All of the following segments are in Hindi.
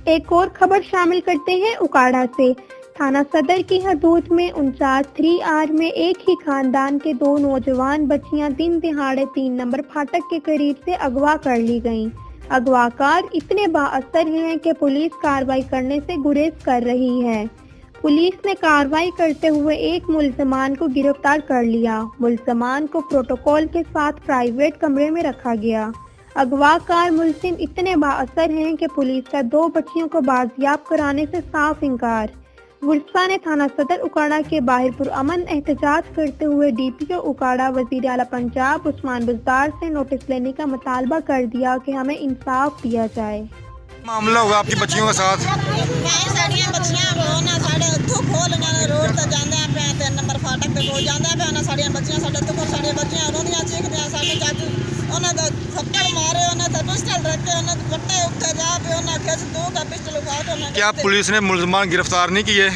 एक और खबर शामिल करते हैं उकाड़ा से। थाना सदर की हदूद में 49-3R में एक ही खानदान के दो नौजवान बच्चियां दिन दिहाड़े 3 नंबर फाटक के करीब से अगवा कर ली गईं। अगवाकार इतने बाअसर हैं कि पुलिस कार्रवाई करने से गुरेज कर रही है। पुलिस ने कार्रवाई करते हुए एक मुल्ज़मान को गिरफ्तार कर लिया। मुल्ज़मान को प्रोटोकॉल के साथ प्राइवेट कमरे में रखा गया। अगवाकार मुल्ज़िम इतने बाअसर हैं कि पुलिस का 2 बच्चियों को बाजियाब कराने से साफ इनकार। गुस्सा ने थाना सदर उकाड़ा के बाहर पुरअमन एहतजाज करते हुए डीपीओ उकाड़ा वज़ीर आला पंजाब उस्मान बुज़दार से नोटिस लेने का मुतालबा कर दिया कि हमें इंसाफ दिया जाए। मामला होगा आपकी बच्चियों के साथ? साड़ियां बच्चियां ना साढ़े उतो खोल रोड तक जांदे पे 3 नंबर फाटक पे पहुंच जांदे पे ना साड़ियां बच्चियां साढ़े तो साड़ियां बच्चियां रोंदियां चीखदियां साडे चाचू उन्हें तो थप्पड़ मारे उन्हें तो पिस्टल रखे उन्हें बट्टे उठे जा पे उन्हें खिंच दो का पिस्टल उठाओ उन्हें। क्या पुलिस ने मुल्ज़मान गिरफ्तार नहीं किए?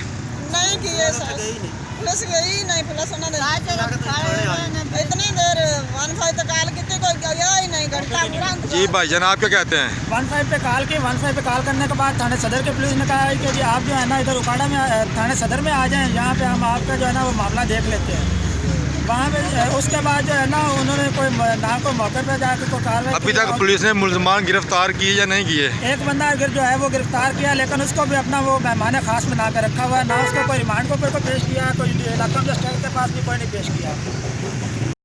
नहीं किए पुलिस गई नहीं पुलिस उन्होंने इतनी देर 15 तक कॉल की कोई गया ही नहीं घंटा पूरा। जी भाईजान आप क्या कहते हैं? 15 पे कॉल की 15 पे कॉल करने के बाद थाने सदर के पुलिस ने कहा है कि आप जो है ना इधर उकाड़ा में थाने सदर में आ जाएं, यहाँ पे हम आपका जो है ना वो मामला देख लेते हैं। वहाँ पे उसके बाद जो है ना उन्होंने कोई ना को मौके पे जाकर कोई कार्रवाई। अभी तक पुलिस ने मुल्ज़मान गिरफ्तार किए या नहीं किए? एक बंदा जो है वो गिरफ्तार किया, लेकिन उसको भी अपना वो मेहमान खास बना कर रखा हुआ है। ना उसको कोई रिमांड को कोई पेश किया, कोई इलाका मजिस्ट्रेट के पास भी कोई नहीं पेश किया।